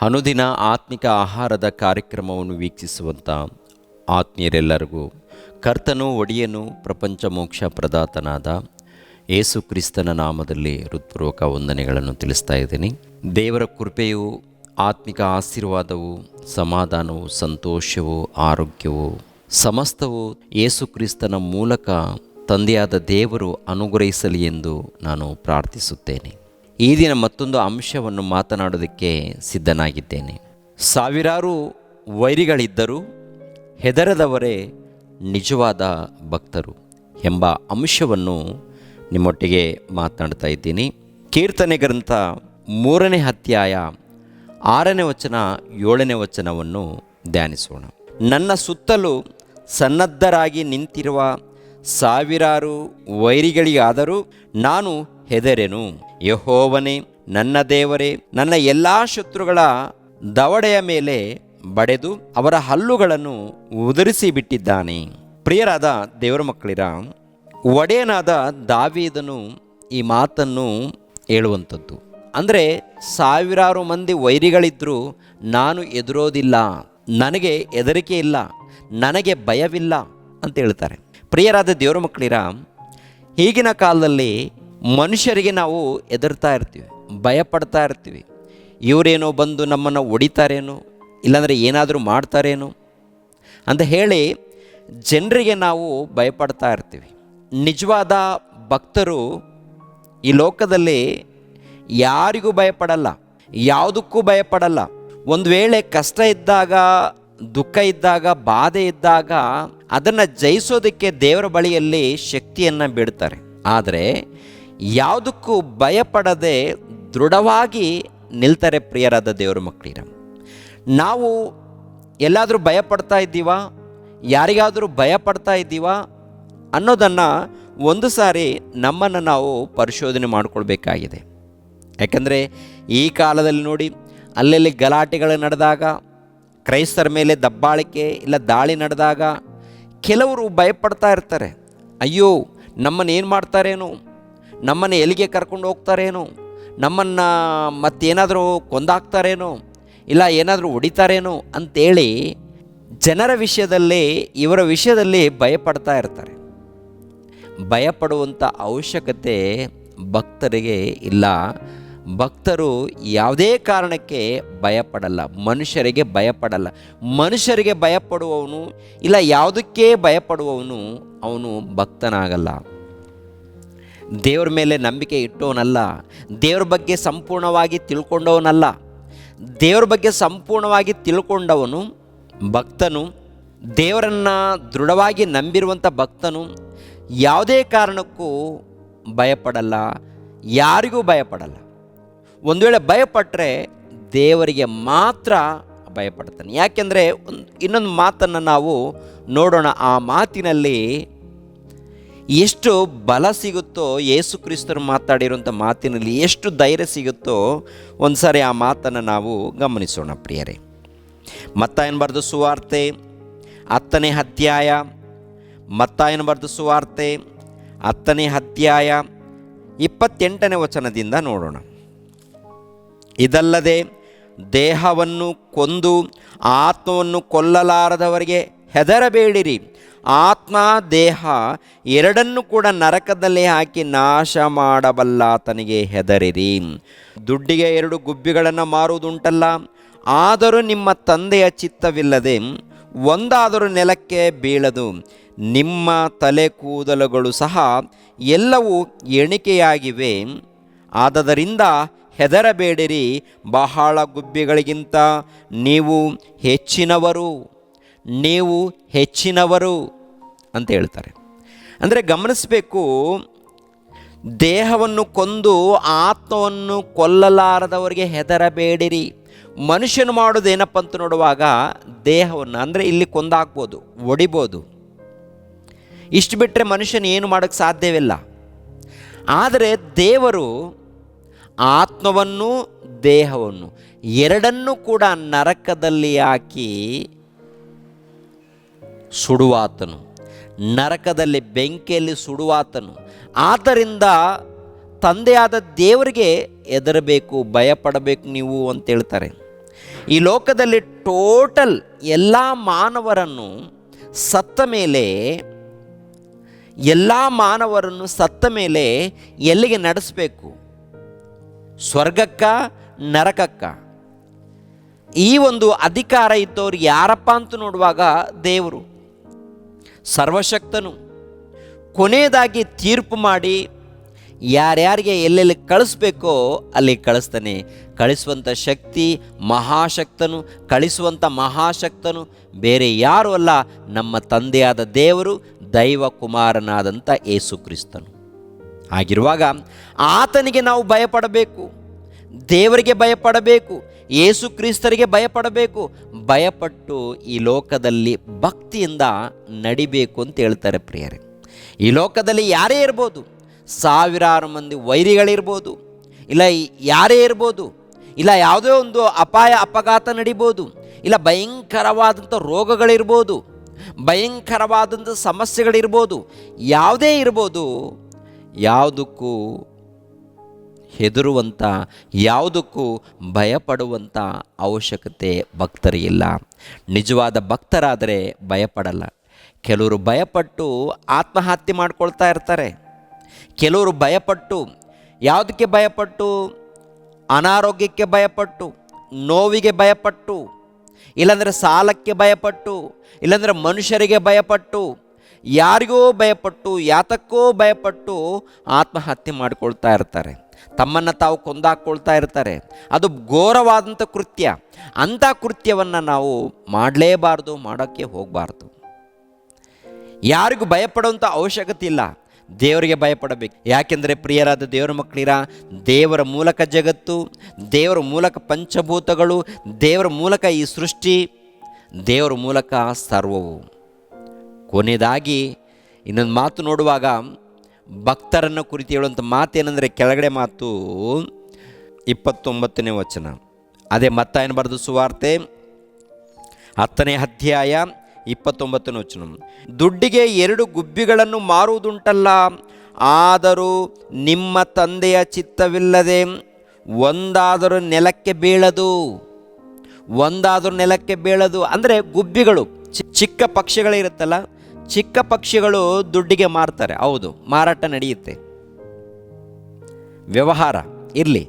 ಅನುದಿನ ಆತ್ಮಿಕ ಆಹಾರದ ಕಾರ್ಯಕ್ರಮವನ್ನು ವೀಕ್ಷಿಸುವಂಥ ಆತ್ಮೀಯರೆಲ್ಲರಿಗೂ ಕರ್ತನೂ ಒಡೆಯನೂ ಪ್ರಪಂಚ ಮೋಕ್ಷ ಪ್ರದಾತನಾದ ಯೇಸು ಕ್ರಿಸ್ತನ ನಾಮದಲ್ಲಿ ಹೃತ್ಪೂರ್ವಕ ವಂದನೆಗಳನ್ನು ತಿಳಿಸ್ತಾ ಇದ್ದೀನಿ. ದೇವರ ಕೃಪೆಯು, ಆತ್ಮಿಕ ಆಶೀರ್ವಾದವು, ಸಮಾಧಾನವು, ಸಂತೋಷವು, ಆರೋಗ್ಯವು ಸಮಸ್ತವು ಯೇಸು ಕ್ರಿಸ್ತನ ಮೂಲಕ ತಂದೆಯಾದ ದೇವರು ಅನುಗ್ರಹಿಸಲಿ ಎಂದು ನಾನು ಪ್ರಾರ್ಥಿಸುತ್ತೇನೆ. ಈ ದಿನ ಮತ್ತೊಂದು ಅಂಶವನ್ನು ಮಾತನಾಡೋದಕ್ಕೆ ಸಿದ್ಧನಾಗಿದ್ದೇನೆ. ಸಾವಿರಾರು ವೈರಿಗಳಿದ್ದರೂ ಹೆದರದವರೇ ನಿಜವಾದ ಭಕ್ತರು ಎಂಬ ಅಂಶವನ್ನು ನಿಮ್ಮೊಟ್ಟಿಗೆ ಮಾತನಾಡ್ತಾ ಇದ್ದೀನಿ. ಕೀರ್ತನೆ ಗ್ರಂಥ 3ನೇ ಅಧ್ಯಾಯ 6ನೇ ವಚನ 7ನೇ ವಚನವನ್ನು ಧ್ಯಾನಿಸೋಣ. ನನ್ನ ಸುತ್ತಲೂ ಸನ್ನದ್ಧರಾಗಿ ನಿಂತಿರುವ ಸಾವಿರಾರು ವೈರಿಗಳಿಗಾದರೂ ನಾನು ಹೆದರೆನು. ಯೆಹೋವನೇ ನನ್ನ ದೇವರೇ, ನನ್ನ ಎಲ್ಲ ಶತ್ರುಗಳ ದವಡೆಯ ಮೇಲೆ ಬಡೆದು ಅವರ ಹಲ್ಲುಗಳನ್ನು ಉದುರಿಸಿ ಬಿಟ್ಟಿದ್ದಾನೆ. ಪ್ರಿಯರಾದ ದೇವರ ಮಕ್ಕಳಿರ, ಒಡೆಯನಾದ ದಾವೀದನು ಈ ಮಾತನ್ನು ಹೇಳುವಂಥದ್ದು. ಅಂದರೆ ಸಾವಿರಾರು ಮಂದಿ ವೈರಿಗಳಿದ್ದರೂ ನಾನು ಎದುರೋದಿಲ್ಲ, ನನಗೆ ಹೆದರಿಕೆ ಇಲ್ಲ, ನನಗೆ ಭಯವಿಲ್ಲ ಅಂತ ಹೇಳ್ತಾರೆ. ಪ್ರಿಯರಾದ ದೇವರ ಮಕ್ಕಳಿರ, ಈಗಿನ ಕಾಲದಲ್ಲಿ ಮನುಷ್ಯರಿಗೆ ನಾವು ಹೆದರ್ತಾ ಇರ್ತೀವಿ, ಭಯಪಡ್ತಾ ಇರ್ತೀವಿ. ಇವರೇನೋ ಬಂದು ನಮ್ಮನ್ನು ಹೊಡಿತಾರೇನೋ, ಇಲ್ಲಾಂದರೆ ಏನಾದರೂ ಮಾಡ್ತಾರೇನೋ ಅಂತ ಹೇಳಿ ಜನರಿಗೆ ನಾವು ಭಯಪಡ್ತಾ ಇರ್ತೀವಿ. ನಿಜವಾದ ಭಕ್ತರು ಈ ಲೋಕದಲ್ಲಿ ಯಾರಿಗೂ ಭಯಪಡಲ್ಲ, ಯಾವುದಕ್ಕೂ ಭಯಪಡಲ್ಲ. ಒಂದು ವೇಳೆ ಕಷ್ಟ ಇದ್ದಾಗ, ದುಃಖ ಇದ್ದಾಗ, ಬಾಧೆ ಇದ್ದಾಗ ಅದನ್ನು ಜಯಿಸೋದಕ್ಕೆ ದೇವರ ಬಳಿಯಲ್ಲಿ ಶಕ್ತಿಯನ್ನು ಬಿಡ್ತಾರೆ. ಆದರೆ ಯಾವುದಕ್ಕೂ ಭಯಪಡದೆ ದೃಢವಾಗಿ ನಿಲ್ತಾರೆ. ಪ್ರಿಯರಾದ ದೇವರ ಮಕ್ಕಳಿರ, ನಾವು ಎಲ್ಲಾದರೂ ಭಯಪಡ್ತಾ ಇದ್ದೀವಾ, ಯಾರಿಗಾದರೂ ಭಯಪಡ್ತಾ ಇದ್ದೀವಾ ಅನ್ನೋದನ್ನು ಒಂದು ಸಾರಿ ನಮ್ಮನ್ನು ನಾವು ಪರಿಶೋಧನೆ ಮಾಡಿಕೊಳ್ಬೇಕಾಗಿದೆ. ಯಾಕಂದರೆ ಈ ಕಾಲದಲ್ಲಿ ನೋಡಿ, ಅಲ್ಲಲ್ಲಿ ಗಲಾಟೆಗಳು ನಡೆದಾಗ, ಕ್ರೈಸ್ತರ ಮೇಲೆ ದಬ್ಬಾಳಿಕೆ ಇಲ್ಲ ದಾಳಿ ನಡೆದಾಗ ಕೆಲವರು ಭಯಪಡ್ತಾ ಇರ್ತಾರೆ. ಅಯ್ಯೋ, ನಮ್ಮನ್ನು ಏನು ಮಾಡ್ತಾರೇನೋ, ನಮ್ಮನ್ನು ಎಲ್ಲಿಗೆ ಕರ್ಕೊಂಡು ಹೋಗ್ತಾರೇನೋ, ನಮ್ಮನ್ನು ಮತ್ತೇನಾದರೂ ಕೊಂದಾಕ್ತಾರೇನೋ, ಇಲ್ಲ ಏನಾದರೂ ಹೊಡಿತಾರೇನೋ ಅಂಥೇಳಿ ಜನರ ವಿಷಯದಲ್ಲಿ, ಇವರ ವಿಷಯದಲ್ಲಿ ಭಯಪಡ್ತಾ ಇರ್ತಾರೆ. ಭಯಪಡುವಂಥ ಅವಶ್ಯಕತೆ ಭಕ್ತರಿಗೆ ಇಲ್ಲ. ಭಕ್ತರು ಯಾವುದೇ ಕಾರಣಕ್ಕೆ ಭಯಪಡಲ್ಲ, ಮನುಷ್ಯರಿಗೆ ಭಯಪಡಲ್ಲ. ಮನುಷ್ಯರಿಗೆ ಭಯಪಡುವವನು ಇಲ್ಲ ಯಾವುದಕ್ಕೆ ಭಯಪಡುವವನು ಅವನು ಭಕ್ತನಾಗಲ್ಲ. ದೇವ್ರ ಮೇಲೆ ನಂಬಿಕೆ ಇಟ್ಟವನಲ್ಲ, ದೇವ್ರ ಬಗ್ಗೆ ಸಂಪೂರ್ಣವಾಗಿ ತಿಳ್ಕೊಂಡವನಲ್ಲ. ದೇವ್ರ ಬಗ್ಗೆ ಸಂಪೂರ್ಣವಾಗಿ ತಿಳ್ಕೊಂಡವನು ಭಕ್ತನು. ದೇವರನ್ನು ದೃಢವಾಗಿ ನಂಬಿರುವಂಥ ಭಕ್ತನು ಯಾವುದೇ ಕಾರಣಕ್ಕೂ ಭಯಪಡಲ್ಲ, ಯಾರಿಗೂ ಭಯಪಡಲ್ಲ. ಒಂದು ವೇಳೆ ಭಯಪಟ್ಟರೆ ದೇವರಿಗೆ ಮಾತ್ರ ಭಯಪಡ್ತಾನೆ. ಯಾಕೆಂದರೆ ಇನ್ನೊಂದು ಮಾತನ್ನು ನಾವು ನೋಡೋಣ. ಆ ಮಾತಿನಲ್ಲಿ ಎಷ್ಟು ಬಲ ಸಿಗುತ್ತೋ, ಯೇಸು ಕ್ರಿಸ್ತರು ಮಾತಾಡಿರುವಂಥ ಮಾತಿನಲ್ಲಿ ಎಷ್ಟು ಧೈರ್ಯ ಸಿಗುತ್ತೋ ಒಂದು ಸಾರಿ ಆ ಮಾತನ್ನು ನಾವು ಗಮನಿಸೋಣ. ಪ್ರಿಯರೇ, ಮತ್ತಾಯನ ಬರೆದ ಸುವಾರ್ತೆ 10ನೇ ಅಧ್ಯಾಯ, ಮತ್ತಾಯನ ಬರೆದ ಸುವಾರ್ತೆ 10ನೇ ಅಧ್ಯಾಯ 28ನೇ ವಚನದಿಂದ ನೋಡೋಣ. ಇದಲ್ಲದೆ ದೇಹವನ್ನು ಕೊಂದು ಆತ್ಮವನ್ನು ಕೊಲ್ಲಲಾರದವರಿಗೆ ಹೆದರಬೇಡಿರಿ. ಆತ್ಮ ದೇಹ ಎರಡನ್ನೂ ಕೂಡ ನರಕದಲ್ಲಿ ಹಾಕಿ ನಾಶ ಮಾಡಬಲ್ಲಾತನಿಗೆ ಹೆದರಿರಿ. ದುಡ್ಡಿಗೆ 2 ಗುಬ್ಬಿಗಳನ್ನು ಮಾರುವುದುಂಟಲ್ಲ, ಆದರೂ ನಿಮ್ಮ ತಂದೆಯ ಚಿತ್ತವಿಲ್ಲದೆ ಒಂದಾದರೂ ನೆಲಕ್ಕೆ ಬೀಳದು. ನಿಮ್ಮ ತಲೆ ಕೂದಲುಗಳು ಸಹ ಎಲ್ಲವೂ ಎಣಿಕೆಯಾಗಿವೆ. ಆದದರಿಂದ ಹೆದರಬೇಡಿರಿ, ಬಹಳ ಗುಬ್ಬಿಗಳಿಗಿಂತ ನೀವು ಹೆಚ್ಚಿನವರು ಅಂತ ಹೇಳ್ತಾರೆ. ಅಂದರೆ ಗಮನಿಸಬೇಕು, ದೇಹವನ್ನು ಕೊಂದು ಆತ್ಮವನ್ನು ಕೊಲ್ಲಲಾರದವರಿಗೆ ಹೆದರಬೇಡಿರಿ. ಮನುಷ್ಯನು ಮಾಡೋದೇನಪ್ಪ ಅಂತ ನೋಡುವಾಗ ದೇಹವನ್ನು, ಅಂದರೆ ಇಲ್ಲಿ ಕೊಂದಾಕ್ಬೋದು, ಹೊಡಿಬೋದು, ಇಷ್ಟು ಬಿಟ್ಟರೆ ಮನುಷ್ಯನ ಏನು ಮಾಡೋಕ್ಕೆ ಸಾಧ್ಯವಿಲ್ಲ. ಆದರೆ ದೇವರು ಆತ್ಮವನ್ನು ದೇಹವನ್ನು ಎರಡನ್ನೂ ಕೂಡ ನರಕದಲ್ಲಿ ಹಾಕಿ ಸುಡುವಾತನು, ನರಕದಲ್ಲಿ ಬೆಂಕಿಯಲ್ಲಿ ಸುಡುವಾತನು. ಆದ್ದರಿಂದ ತಂದೆಯಾದ ದೇವರಿಗೆ ಹೆದರಬೇಕು, ಭಯಪಡಬೇಕು ನೀವು ಅಂತ ಹೇಳ್ತಾರೆ. ಈ ಲೋಕದಲ್ಲಿ ಟೋಟಲ್ ಎಲ್ಲ ಮಾನವರನ್ನು ಸತ್ತ ಮೇಲೆ ಎಲ್ಲಿಗೆ ನಡೆಸಬೇಕು? ಸ್ವರ್ಗಕ್ಕ, ನರಕಕ್ಕ? ಈ ಒಂದು ಅಧಿಕಾರ ಇದ್ದವ್ರು ಯಾರಪ್ಪ ಅಂತ ನೋಡುವಾಗ ದೇವರು ಸರ್ವಶಕ್ತನು. ಕೊನೆಯದಾಗಿ ತೀರ್ಪು ಮಾಡಿ ಯಾರ್ಯಾರಿಗೆ ಎಲ್ಲೆಲ್ಲಿ ಕಳಿಸ್ಬೇಕೋ ಅಲ್ಲಿ ಕಳಿಸ್ತಾನೆ. ಕಳಿಸುವಂಥ ಶಕ್ತಿ ಮಹಾಶಕ್ತನು. ಕಳಿಸುವಂಥ ಮಹಾಶಕ್ತನು ಬೇರೆ ಯಾರೂ ಅಲ್ಲ, ನಮ್ಮ ತಂದೆಯಾದ ದೇವರು, ದೈವ ಕುಮಾರನಾದಂಥ ಯೇಸು ಕ್ರಿಸ್ತನು. ಹಾಗಿರುವಾಗ ಆತನಿಗೆ ನಾವು ಭಯಪಡಬೇಕು, ದೇವರಿಗೆ ಭಯಪಡಬೇಕು, ಯೇಸು ಕ್ರಿಸ್ತರಿಗೆ ಭಯಪಡಬೇಕು. ಭಯಪಟ್ಟು ಈ ಲೋಕದಲ್ಲಿ ಭಕ್ತಿಯಿಂದ ನಡಿಬೇಕು ಅಂತ ಹೇಳ್ತಾರೆ ಪ್ರಿಯರೇ. ಈ ಲೋಕದಲ್ಲಿ ಯಾರೇ ಇರ್ಬೋದು, ಸಾವಿರಾರು ಮಂದಿ ವೈರಿಗಳಿರ್ಬೋದು, ಇಲ್ಲ ಯಾರೇ ಇರ್ಬೋದು, ಇಲ್ಲ ಯಾವುದೇ ಒಂದು ಅಪಘಾತ ನಡಿಬೋದು, ಇಲ್ಲ ಭಯಂಕರವಾದಂಥ ರೋಗಗಳಿರ್ಬೋದು, ಭಯಂಕರವಾದಂಥ ಸಮಸ್ಯೆಗಳಿರ್ಬೋದು, ಯಾವುದೇ ಇರ್ಬೋದು, ಯಾವುದಕ್ಕೂ ಹೆದರುವಂಥ, ಯಾವುದಕ್ಕೂ ಭಯಪಡುವಂಥ ಅವಶ್ಯಕತೆ ಭಕ್ತರಿಗಿಲ್ಲ. ನಿಜವಾದ ಭಕ್ತರಾದರೆ ಭಯಪಡಲ್ಲ. ಕೆಲವರು ಭಯಪಟ್ಟು ಆತ್ಮಹತ್ಯೆ ಮಾಡ್ಕೊಳ್ತಾ ಇರ್ತಾರೆ. ಕೆಲವರು ಭಯಪಟ್ಟು ಯಾವುದಕ್ಕೆ ಭಯಪಟ್ಟು? ಅನಾರೋಗ್ಯಕ್ಕೆ ಭಯಪಟ್ಟು, ನೋವಿಗೆ ಭಯಪಟ್ಟು, ಇಲ್ಲಾಂದರೆ ಸಾಲಕ್ಕೆ ಭಯಪಟ್ಟು, ಇಲ್ಲಾಂದರೆ ಮನುಷ್ಯರಿಗೆ ಭಯಪಟ್ಟು, ಯಾರಿಗೋ ಭಯಪಟ್ಟು, ಯಾತಕ್ಕೋ ಭಯಪಟ್ಟು ಆತ್ಮಹತ್ಯೆ ಮಾಡ್ಕೊಳ್ತಾ ಇರ್ತಾರೆ. ತಮ್ಮನ್ನು ತಾವು ಕೊಂದಾಕ್ಕೊಳ್ತಾ ಇರ್ತಾರೆ. ಅದು ಘೋರವಾದಂಥ ಕೃತ್ಯ. ಅಂಥ ಕೃತ್ಯವನ್ನು ನಾವು ಮಾಡಲೇಬಾರ್ದು, ಮಾಡೋಕ್ಕೆ ಹೋಗಬಾರ್ದು. ಯಾರಿಗೂ ಭಯಪಡುವಂಥ ಅವಶ್ಯಕತೆ ಇಲ್ಲ, ದೇವರಿಗೆ ಭಯಪಡಬೇಕು. ಯಾಕೆಂದರೆ ಪ್ರಿಯರಾದ ದೇವರ ಮಕ್ಕಳಿರ, ದೇವರ ಮೂಲಕ ಜಗತ್ತು, ದೇವರ ಮೂಲಕ ಪಂಚಭೂತಗಳು, ದೇವರ ಮೂಲಕ ಈ ಸೃಷ್ಟಿ, ದೇವರ ಮೂಲಕ ಸರ್ವವು. ಕೊನೆಯದಾಗಿ ಇನ್ನೊಂದು ಮಾತು ನೋಡುವಾಗ ಭಕ್ತರನ್ನು ಕುರಿತು ಹೇಳುವಂಥ ಮಾತೇನೆಂದರೆ, ಕೆಳಗಡೆ ಮಾತು 29ನೇ ವಚನ. ಅದೇ ಮತ್ತಾಯನ ಬರೆದ ಸುವಾರ್ತೆ 10ನೇ ಅಧ್ಯಾಯ 29ನೇ ವಚನ. ದುಡ್ಡಿಗೆ 2 ಗುಬ್ಬಿಗಳನ್ನು ಮಾರುವುದುಂಟಲ್ಲ, ಆದರೂ ನಿಮ್ಮ ತಂದೆಯ ಚಿತ್ತವಿಲ್ಲದೆ ಒಂದಾದರೂ ನೆಲಕ್ಕೆ ಬೀಳದು. ಅಂದರೆ ಗುಬ್ಬಿಗಳು ಚಿಕ್ಕ ಪಕ್ಷಿಗಳಿರುತ್ತಲ್ಲ, ಚಿಕ್ಕ ಪಕ್ಷಿಗಳು ದುಡ್ಡಿಗೆ ಮಾರ್ತಾರೆ. ಹೌದು, ಮಾರಾಟ ನಡೆಯುತ್ತೆ, ವ್ಯವಹಾರ ಇರಲಿ.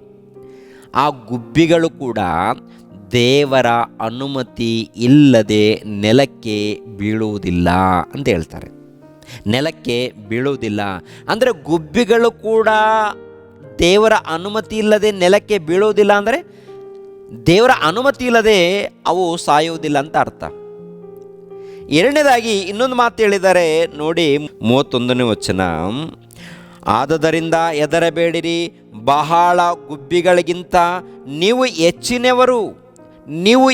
ಆ ಗುಬ್ಬಿಗಳು ಕೂಡ ದೇವರ ಅನುಮತಿ ಇಲ್ಲದೆ ನೆಲಕ್ಕೆ ಬೀಳುವುದಿಲ್ಲ ಅಂತ ಹೇಳ್ತಾರೆ. ನೆಲಕ್ಕೆ ಬೀಳುವುದಿಲ್ಲ ಅಂದರೆ ಗುಬ್ಬಿಗಳು ಕೂಡ ದೇವರ ಅನುಮತಿ ಇಲ್ಲದೆ ನೆಲಕ್ಕೆ ಬೀಳುವುದಿಲ್ಲ. ಅಂದರೆ ದೇವರ ಅನುಮತಿ ಇಲ್ಲದೆ ಅವು ಸಾಯುವುದಿಲ್ಲ ಅಂತ ಅರ್ಥ. ಎರಡನೇದಾಗಿ ಇನ್ನೊಂದು ಮಾತು ಹೇಳಿದ್ದಾರೆ ನೋಡಿ, 31ನೇ ವಚನ. ಆದದರಿಂದ ಹೆದರಬೇಡಿರಿ, ಬಹಳ ಗುಬ್ಬಿಗಳಿಗಿಂತ ನೀವು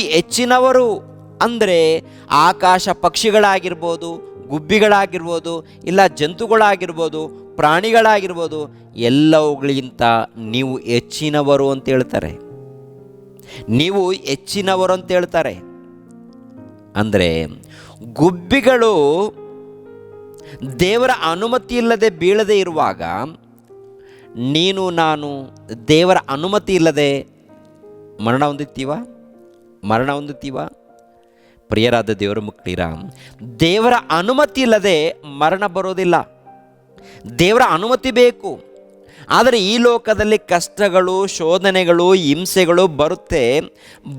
ಹೆಚ್ಚಿನವರು. ಅಂದರೆ ಆಕಾಶ ಪಕ್ಷಿಗಳಾಗಿರ್ಬೋದು, ಗುಬ್ಬಿಗಳಾಗಿರ್ಬೋದು, ಇಲ್ಲ ಜಂತುಗಳಾಗಿರ್ಬೋದು, ಪ್ರಾಣಿಗಳಾಗಿರ್ಬೋದು, ಎಲ್ಲವುಗಳಿಗಿಂತ ನೀವು ಹೆಚ್ಚಿನವರು ಅಂತ ಹೇಳ್ತಾರೆ. ಅಂದರೆ ಗುಬ್ಬಿಗಳು ದೇವರ ಅನುಮತಿ ಇಲ್ಲದೆ ಬೀಳದೆ ಇರುವಾಗ, ನೀನು ನಾನು ದೇವರ ಅನುಮತಿ ಇಲ್ಲದೆ ಮರಣ ಹೊಂದುತ್ತೀವ? ಪ್ರಿಯರಾದ ದೇವರ ಮಕ್ಕಳಿರ, ದೇವರ ಅನುಮತಿ ಇಲ್ಲದೆ ಮರಣ ಬರೋದಿಲ್ಲ. ದೇವರ ಅನುಮತಿ ಬೇಕು. ಆದರೆ ಈ ಲೋಕದಲ್ಲಿ ಕಷ್ಟಗಳು, ಶೋಧನೆಗಳು, ಹಿಂಸೆಗಳು ಬರುತ್ತೆ.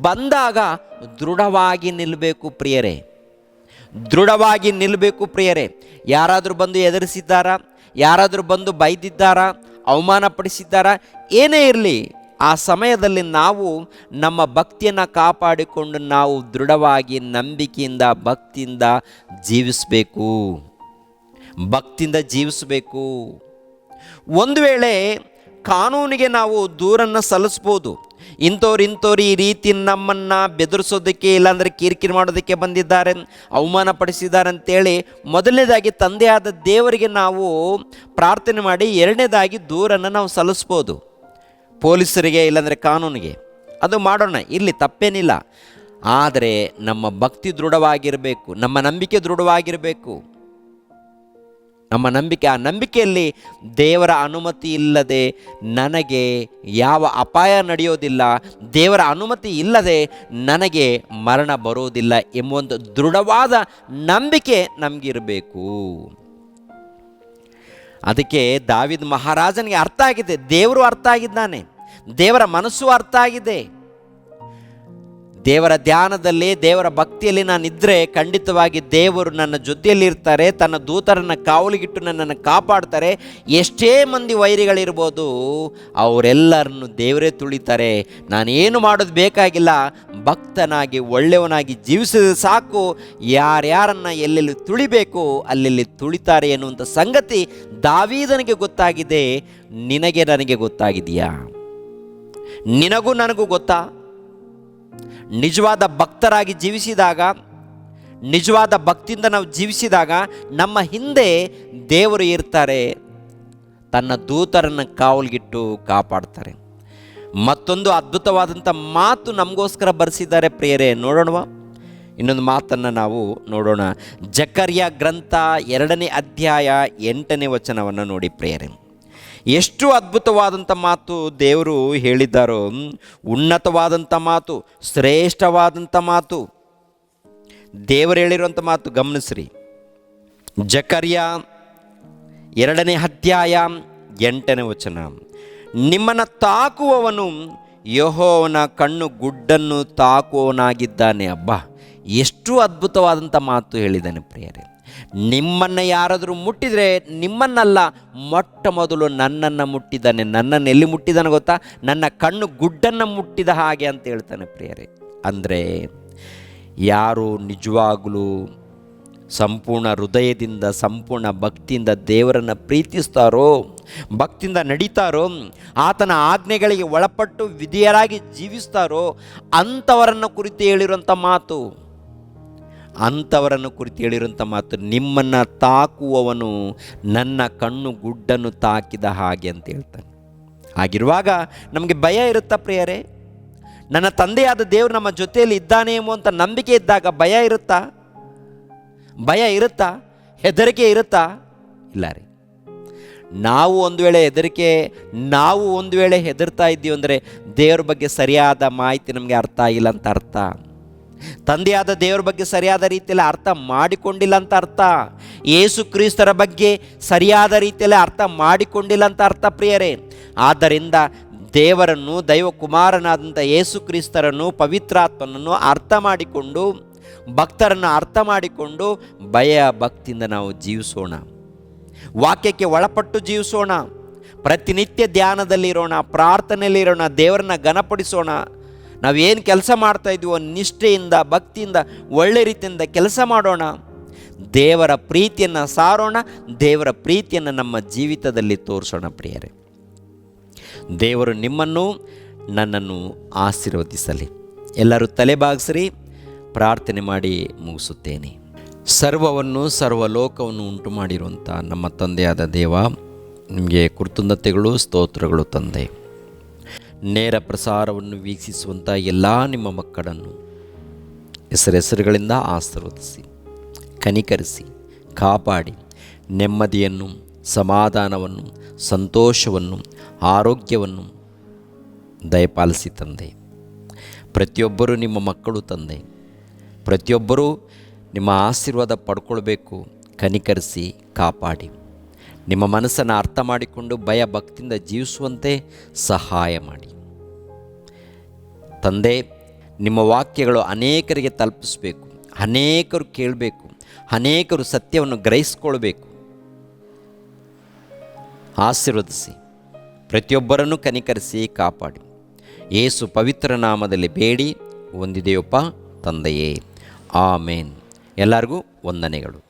ಬಂದಾಗ ದೃಢವಾಗಿ ನಿಲ್ಲಬೇಕು ಪ್ರಿಯರೇ. ಯಾರಾದರೂ ಬಂದು ಎದುರಿಸಿದ್ದಾರಾ? ಯಾರಾದರೂ ಬಂದು ಬೈದಿದ್ದಾರಾ? ಅವಮಾನಪಡಿಸಿದ್ದಾರಾ? ಏನೇ ಇರಲಿ, ಆ ಸಮಯದಲ್ಲಿ ನಾವು ನಮ್ಮ ಭಕ್ತಿಯನ್ನು ಕಾಪಾಡಿಕೊಂಡು ನಾವು ದೃಢವಾಗಿ ನಂಬಿಕೆಯಿಂದ ಭಕ್ತಿಯಿಂದ ಜೀವಿಸಬೇಕು. ಒಂದು ವೇಳೆ ಕಾನೂನಿಗೆ ನಾವು ದೂರನ್ನು ಸಲ್ಲಿಸ್ಬೋದು. ಇಂಥವ್ರು ಈ ರೀತಿ ನಮ್ಮನ್ನು ಬೆದರಿಸೋದಕ್ಕೆ, ಇಲ್ಲಾಂದರೆ ಕಿರಿಕಿರಿ ಮಾಡೋದಕ್ಕೆ ಬಂದಿದ್ದಾರೆ, ಅವಮಾನಪಡಿಸಿದ್ದಾರೆ ಅಂತೇಳಿ ಮೊದಲನೇದಾಗಿ ತಂದೆಯಾದ ದೇವರಿಗೆ ನಾವು ಪ್ರಾರ್ಥನೆ ಮಾಡಿ, ಎರಡನೇದಾಗಿ ದೂರನ್ನು ನಾವು ಸಲ್ಲಿಸ್ಬೋದು ಪೊಲೀಸರಿಗೆ, ಇಲ್ಲಾಂದರೆ ಕಾನೂನಿಗೆ. ಅದು ಮಾಡೋಣ, ಇಲ್ಲಿ ತಪ್ಪೇನಿಲ್ಲ. ಆದರೆ ನಮ್ಮ ಭಕ್ತಿ ದೃಢವಾಗಿರಬೇಕು, ನಮ್ಮ ನಂಬಿಕೆ ದೃಢವಾಗಿರಬೇಕು. ನಮ್ಮ ನಂಬಿಕೆ. ಆ ನಂಬಿಕೆಯಲ್ಲಿ ದೇವರ ಅನುಮತಿ ಇಲ್ಲದೆ ನನಗೆ ಯಾವ ಅಪಾಯ ನಡೆಯೋದಿಲ್ಲ, ದೇವರ ಅನುಮತಿ ಇಲ್ಲದೆ ನನಗೆ ಮರಣ ಬರೋದಿಲ್ಲ ಎಂಬ ಒಂದು ದೃಢವಾದ ನಂಬಿಕೆ ನಮಗಿರಬೇಕು. ಅದಕ್ಕೆ ದಾವೀದ ಮಹಾರಾಜನಿಗೆ ಅರ್ಥ ಆಗಿದೆ, ದೇವರು ಅರ್ಥ ಆಗಿದ್ದಾನೆ, ದೇವರ ಮನಸ್ಸು ಅರ್ಥ ಆಗಿದೆ. ದೇವರ ಧ್ಯಾನದಲ್ಲಿ, ದೇವರ ಭಕ್ತಿಯಲ್ಲಿ ನಾನಿದ್ದರೆ ಖಂಡಿತವಾಗಿ ದೇವರು ನನ್ನ ಜೊತೆಯಲ್ಲಿ ಇರ್ತಾರೆ, ತನ್ನ ದೂತರನ್ನು ಕಾವಲಿಗಿಟ್ಟು ನನ್ನನ್ನು ಕಾಪಾಡ್ತಾರೆ. ಎಷ್ಟೇ ಮಂದಿ ವೈರಿಗಳಿರ್ಬೋದು, ಅವರೆಲ್ಲರನ್ನು ದೇವರೇ ತುಳಿತಾರೆ. ನಾನೇನು ಮಾಡೋದು ಬೇಕಾಗಿಲ್ಲ, ಭಕ್ತನಾಗಿ ಒಳ್ಳೆಯವನಾಗಿ ಜೀವಿಸಿದ್ರೆ ಸಾಕು, ಯಾರ್ಯಾರನ್ನು ಎಲ್ಲೆಲ್ಲಿ ತುಳಿಬೇಕು ಅಲ್ಲೆಲ್ಲಿ ತುಳಿತಾರೆ ಎನ್ನುವಂಥ ಸಂಗತಿ ದಾವೀದನಿಗೆ ಗೊತ್ತಾಗಿದೆ. ನಿನಗೆ ನನಗೆ ಗೊತ್ತಾಗಿದೆಯಾ? ನಿನಗೂ ನನಗೂ ಗೊತ್ತಾ? ನಿಜವಾದ ಭಕ್ತರಾಗಿ ಜೀವಿಸಿದಾಗ, ನಿಜವಾದ ಭಕ್ತಿಯಿಂದ ನಾವು ಜೀವಿಸಿದಾಗ ನಮ್ಮ ಹಿಂದೆ ದೇವರು ಇರ್ತಾರೆ, ತನ್ನ ದೂತರನ್ನು ಕಾವಲಿಗಿಟ್ಟು ಕಾಪಾಡ್ತಾರೆ. ಮತ್ತೊಂದು ಅದ್ಭುತವಾದಂಥ ಮಾತು ನಮಗೋಸ್ಕರ ಬರೆಸಿದ್ದಾರೆ ಪ್ರಿಯರೇ, ನೋಡೋಣವಾ? ಇನ್ನೊಂದು ಮಾತನ್ನು ನಾವು ನೋಡೋಣ. ಜಕರ್ಯ ಗ್ರಂಥ 2ನೇ ಅಧ್ಯಾಯ 8ನೇ ವಚನವನ್ನು ನೋಡಿ ಪ್ರಿಯರೇ. ಎಷ್ಟು ಅದ್ಭುತವಾದಂಥ ಮಾತು ದೇವರು ಹೇಳಿದ್ದಾರೋ, ಉನ್ನತವಾದಂಥ ಮಾತು, ಶ್ರೇಷ್ಠವಾದಂಥ ಮಾತು ದೇವರು ಹೇಳಿರುವಂಥ ಮಾತು ಗಮನಿಸ್ರಿ. ಜಕರ್ಯ 2ನೇ ಅಧ್ಯಾಯ 8ನೇ ವಚನ. ನಿಮ್ಮನ್ನು ತಾಕುವವನು ಯೆಹೋವನ ಕಣ್ಣು ಗುಡ್ಡನ್ನು ತಾಕುವವನಾಗಿದ್ದಾನೆ. ಅಬ್ಬಾ, ಎಷ್ಟು ಅದ್ಭುತವಾದಂಥ ಮಾತು ಹೇಳಿದ್ದಾನೆ ಪ್ರಿಯರೇ. ನಿಮ್ಮನ್ನು ಯಾರಾದರೂ ಮುಟ್ಟಿದರೆ ನಿಮ್ಮನ್ನಲ್ಲ, ಮೊಟ್ಟ ಮೊದಲು ನನ್ನನ್ನು ಮುಟ್ಟಿದ್ದಾನೆ. ನನ್ನನ್ನು ಎಲ್ಲಿ ಮುಟ್ಟಿದ್ದಾನೆ ಗೊತ್ತಾ? ನನ್ನ ಕಣ್ಣು ಗುಡ್ಡನ್ನು ಮುಟ್ಟಿದ ಹಾಗೆ ಅಂತ ಹೇಳ್ತಾನೆ ಪ್ರಿಯರೇ. ಅಂದರೆ ಯಾರು ನಿಜವಾಗಲೂ ಸಂಪೂರ್ಣ ಹೃದಯದಿಂದ, ಸಂಪೂರ್ಣ ಭಕ್ತಿಯಿಂದ ದೇವರನ್ನು ಪ್ರೀತಿಸ್ತಾರೋ, ಭಕ್ತಿಯಿಂದ ನಡೀತಾರೋ, ಆತನ ಆಜ್ಞೆಗಳಿಗೆ ಒಳಪಟ್ಟು ವಿಧೇಯರಾಗಿ ಜೀವಿಸ್ತಾರೋ, ಅಂಥವರನ್ನು ಕುರಿತು ಹೇಳಿರುವಂಥ ಮಾತು, ಅಂಥವರನ್ನು ಕುರಿತು ಹೇಳಿರುವಂಥ ಮಾತು, ನಿಮ್ಮನ್ನು ತಾಕುವವನು ನನ್ನ ಕಣ್ಣು ಗುಡ್ಡನ್ನು ತಾಕಿದ ಹಾಗೆ ಅಂತ ಹೇಳ್ತಾನೆ. ಹಾಗಿರುವಾಗ ನಮಗೆ ಭಯ ಇರುತ್ತಾ ಪ್ರಿಯರೇ? ನನ್ನ ತಂದೆಯಾದ ದೇವರು ನಮ್ಮ ಜೊತೆಯಲ್ಲಿ ಇದ್ದಾನೆ ಎಂಬುವಂಥ ನಂಬಿಕೆ ಇದ್ದಾಗ ಭಯ ಇರುತ್ತಾ? ಭಯ ಇರುತ್ತಾ? ಹೆದರಿಕೆ ಇರುತ್ತಾ? ಇಲ್ಲ ರೀ. ನಾವು ಒಂದು ವೇಳೆ ಹೆದರ್ತಾ ಇದ್ದೀವಿ ಅಂದರೆ ದೇವ್ರ ಬಗ್ಗೆ ಸರಿಯಾದ ಮಾಹಿತಿ ನಮಗೆ ಅರ್ಥ ಆಗಿಲ್ಲ ಅಂತ ಅರ್ಥ. ತಂದೆಯಾದ ದೇವರ ಬಗ್ಗೆ ಸರಿಯಾದ ರೀತಿಯಲ್ಲಿ ಅರ್ಥ ಮಾಡಿಕೊಂಡಿಲ್ಲ ಅಂತ ಅರ್ಥ. ಯೇಸು ಕ್ರಿಸ್ತರ ಬಗ್ಗೆ ಸರಿಯಾದ ರೀತಿಯಲ್ಲಿ ಅರ್ಥ ಮಾಡಿಕೊಂಡಿಲ್ಲ ಅಂತ ಅರ್ಥ ಪ್ರಿಯರೇ. ಆದ್ದರಿಂದ ದೇವರನ್ನು, ದೈವ ಕುಮಾರನಾದಂಥ ಯೇಸು ಕ್ರಿಸ್ತರನ್ನು, ಪವಿತ್ರಾತ್ಮನನ್ನು ಅರ್ಥ ಮಾಡಿಕೊಂಡು, ಭಕ್ತರನ್ನು ಅರ್ಥ ಮಾಡಿಕೊಂಡು ಭಯ ಭಕ್ತಿಯಿಂದ ನಾವು ಜೀವಿಸೋಣ. ವಾಕ್ಯಕ್ಕೆ ಒಳಪಟ್ಟು ಜೀವಿಸೋಣ. ಪ್ರತಿನಿತ್ಯ ಧ್ಯಾನದಲ್ಲಿರೋಣ, ಪ್ರಾರ್ಥನೆಯಲ್ಲಿರೋಣ, ದೇವರನ್ನ ಘನಪಡಿಸೋಣ. ನಾವೇನು ಕೆಲಸ ಮಾಡ್ತಾ ಇದ್ದೀವೋ ನಿಷ್ಠೆಯಿಂದ, ಭಕ್ತಿಯಿಂದ, ಒಳ್ಳೆ ರೀತಿಯಿಂದ ಕೆಲಸ ಮಾಡೋಣ. ದೇವರ ಪ್ರೀತಿಯನ್ನು ಸಾರೋಣ, ದೇವರ ಪ್ರೀತಿಯನ್ನು ನಮ್ಮ ಜೀವಿತದಲ್ಲಿ ತೋರಿಸೋಣ ಪ್ರಿಯರೇ. ದೇವರು ನಿಮ್ಮನ್ನು, ನನ್ನನ್ನು ಆಶೀರ್ವದಿಸಲಿ. ಎಲ್ಲರೂ ತಲೆಬಾಗಿಸ್ರಿ, ಪ್ರಾರ್ಥನೆ ಮಾಡಿ ಮುಗಿಸುತ್ತೇನೆ. ಸರ್ವವನ್ನು, ಸರ್ವಲೋಕವನ್ನು ಉಂಟು ಮಾಡಿರುವಂಥ ನಮ್ಮ ತಂದೆಯಾದ ದೇವ, ನಿಮಗೆ ಕೃತಜ್ಞತೆಗಳು, ಸ್ತೋತ್ರಗಳು ತಂದೆ. ನೇರ ಪ್ರಸಾರವನ್ನು ವೀಕ್ಷಿಸುವಂಥ ಎಲ್ಲ ನಿಮ್ಮ ಮಕ್ಕಳನ್ನು ಹೆಸರುಗಳಿಂದ ಆಶೀರ್ವದಿಸಿ, ಕನಿಕರಿಸಿ, ಕಾಪಾಡಿ, ನೆಮ್ಮದಿಯನ್ನು, ಸಮಾಧಾನವನ್ನು, ಸಂತೋಷವನ್ನು, ಆರೋಗ್ಯವನ್ನು ದಯಪಾಲಿಸಿ ತಂದೆ. ಪ್ರತಿಯೊಬ್ಬರೂ ನಿಮ್ಮ ಮಕ್ಕಳು ತಂದೆ, ಪ್ರತಿಯೊಬ್ಬರೂ ನಿಮ್ಮ ಆಶೀರ್ವಾದ ಪಡ್ಕೊಳ್ಬೇಕು. ಕನಿಕರಿಸಿ, ಕಾಪಾಡಿ, ನಿಮ್ಮ ಮನಸ್ಸನ್ನು ಅರ್ಥ ಮಾಡಿಕೊಂಡು ಭಯ ಭಕ್ತಿಯಿಂದ ಜೀವಿಸುವಂತೆ ಸಹಾಯ ಮಾಡಿ ತಂದೆ. ನಿಮ್ಮ ವಾಕ್ಯಗಳು ಅನೇಕರಿಗೆ ತಲುಪಿಸಬೇಕು, ಅನೇಕರು ಕೇಳಬೇಕು, ಅನೇಕರು ಸತ್ಯವನ್ನು ಗ್ರಹಿಸ್ಕೊಳ್ಬೇಕು. ಆಶೀರ್ವದಿಸಿ, ಪ್ರತಿಯೊಬ್ಬರನ್ನು ಕನಿಕರಿಸಿ, ಕಾಪಾಡಿ. ಯೇಸು ಪವಿತ್ರ ನಾಮದಲ್ಲಿ ಬೇಡಿ ಹೊಂದಿದೆಯಪ್ಪ ತಂದೆಯೇ, ಆಮೇನ್. ಎಲ್ಲರಿಗೂ ವಂದನೆಗಳು.